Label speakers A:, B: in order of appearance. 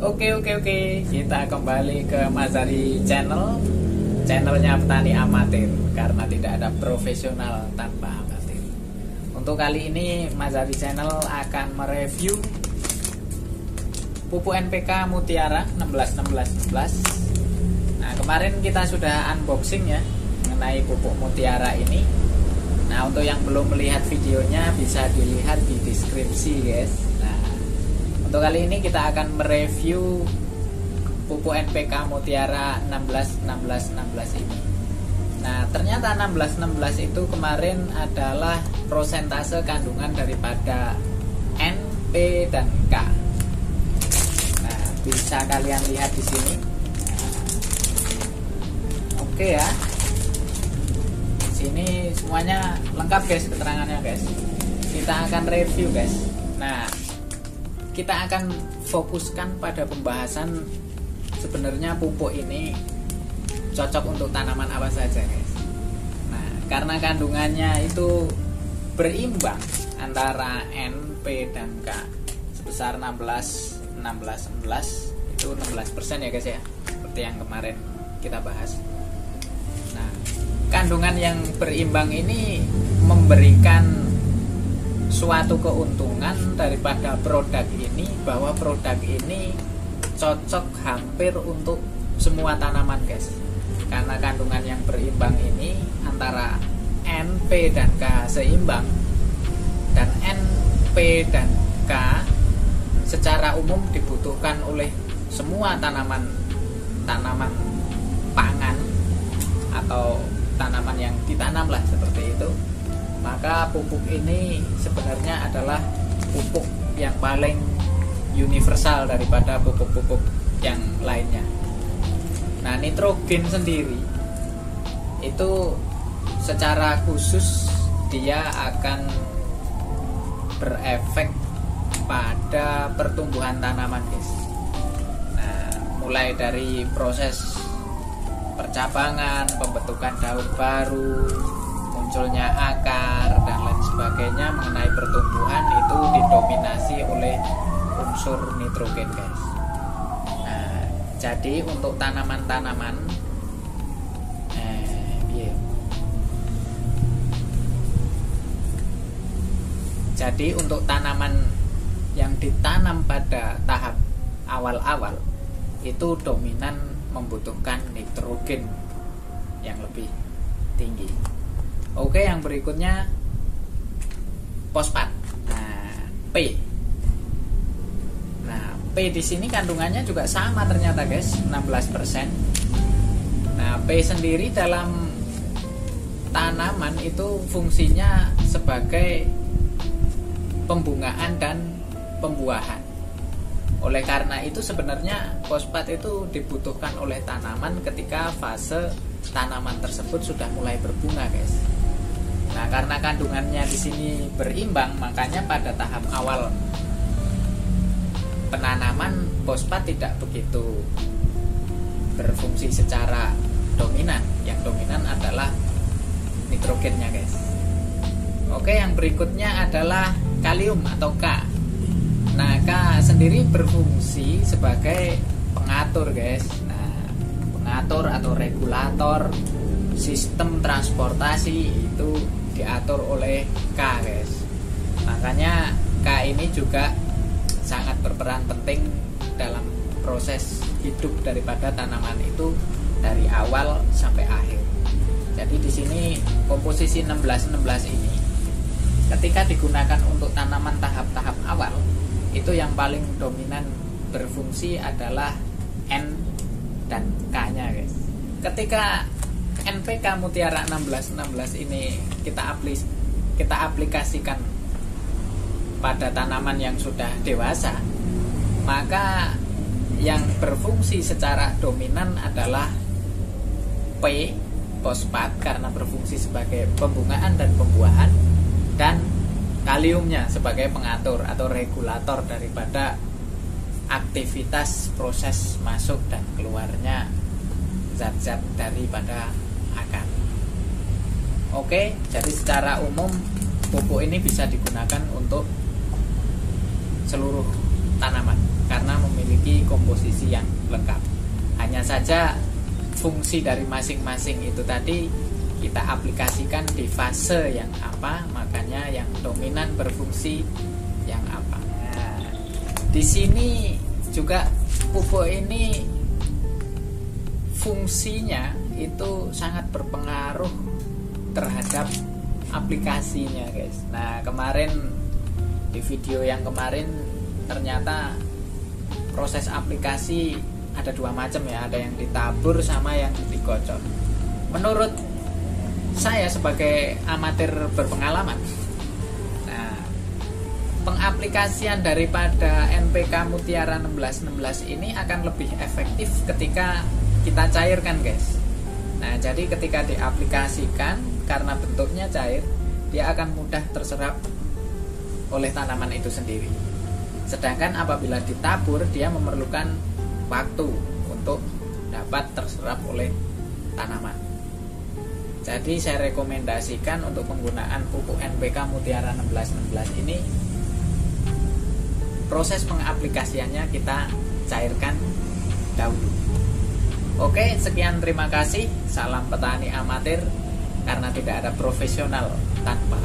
A: Oke, kita kembali ke Mazari channelnya petani amatir, karena tidak ada profesional tanpa amatir. Untuk kali ini Mazari channel akan mereview pupuk NPK Mutiara 16. Nah, kemarin kita sudah unboxing ya mengenai pupuk Mutiara ini. Nah, untuk yang belum melihat videonya bisa dilihat di deskripsi guys. Nah, untuk kali ini kita akan mereview pupuk NPK Mutiara 16 ini. Nah, ternyata 16 itu kemarin adalah prosentase kandungan daripada N, P, dan K. Nah, bisa kalian lihat di sini. Oke ya. Di sini semuanya lengkap guys keterangannya guys. Kita akan review guys. Nah, kita akan fokuskan pada pembahasan sebenarnya pupuk ini cocok untuk tanaman apa saja guys. Nah, karena kandungannya itu berimbang antara N, P, dan K sebesar 16 itu 16% ya guys ya, seperti yang kemarin kita bahas. Nah, kandungan yang berimbang ini memberikan suatu keuntungan daripada produk ini, bahwa produk ini cocok hampir untuk semua tanaman guys, karena kandungan yang berimbang ini antara N, P, dan K seimbang, dan N, P, dan K secara umum dibutuhkan oleh semua tanaman pangan atau tanaman yang ditanam lah seperti itu. Maka pupuk ini sebenarnya adalah pupuk yang paling universal daripada pupuk-pupuk yang lainnya. Nah, nitrogen sendiri itu secara khusus dia akan berefek pada pertumbuhan tanaman guys. Nah, mulai dari proses percabangan, pembentukan daun baru, munculnya akar dan lain sebagainya mengenai pertumbuhan itu didominasi oleh unsur nitrogen guys. Nah, jadi untuk tanaman-tanaman jadi untuk tanaman yang ditanam pada tahap awal-awal itu dominan membutuhkan nitrogen yang lebih tinggi. Oke, yang berikutnya fosfat. Nah, P. Nah, P di sini kandungannya juga sama ternyata guys, 16%. Nah, P sendiri dalam tanaman itu fungsinya sebagai pembungaan dan pembuahan. Oleh karena itu sebenarnya fosfat itu dibutuhkan oleh tanaman ketika fase tanaman tersebut sudah mulai berbunga guys. Nah, karena kandungannya di sini berimbang, makanya pada tahap awal penanaman fosfat tidak begitu berfungsi secara dominan. Yang dominan adalah nitrogennya guys. Oke, yang berikutnya adalah kalium atau K. Nah, K sendiri berfungsi sebagai pengatur guys. Nah, pengatur atau regulator sistem transportasi itu diatur oleh K guys. Makanya K ini juga sangat berperan penting dalam proses hidup daripada tanaman itu dari awal sampai akhir. Jadi di sini komposisi 16 ini ketika digunakan untuk tanaman tahap-tahap awal itu yang paling dominan berfungsi adalah N dan K-nya guys. Ketika NPK Mutiara 16 ini kita aplikasikan pada tanaman yang sudah dewasa, maka yang berfungsi secara dominan adalah P, fosfat, karena berfungsi sebagai pembungaan dan pembuahan, dan kaliumnya sebagai pengatur atau regulator daripada aktivitas proses masuk dan keluarnya zat-zat daripada akar. Oke, jadi secara umum pupuk ini bisa digunakan untuk seluruh tanaman karena memiliki komposisi aplikasi yang lengkap. Hanya saja fungsi dari masing-masing itu tadi kita aplikasikan di fase yang apa, makanya yang dominan berfungsi yang apa. Nah, di sini juga pupuk ini fungsinya itu sangat berpengaruh terhadap aplikasinya, guys. Nah, kemarin di video yang kemarin ternyata proses aplikasi ada dua macam ya, ada yang ditabur sama yang digocor. Menurut saya sebagai amatir berpengalaman, nah, pengaplikasian daripada NPK Mutiara 1616 ini akan lebih efektif ketika kita cairkan, guys. Nah, jadi ketika diaplikasikan, karena bentuknya cair, dia akan mudah terserap oleh tanaman itu sendiri. Sedangkan apabila ditabur, dia memerlukan waktu untuk dapat terserap oleh tanaman. Jadi saya rekomendasikan untuk penggunaan pupuk NPK Mutiara 1616 ini, proses pengaplikasiannya kita cairkan dahulu. Oke, sekian, terima kasih. Salam petani amatir, karena tidak ada profesional tanpa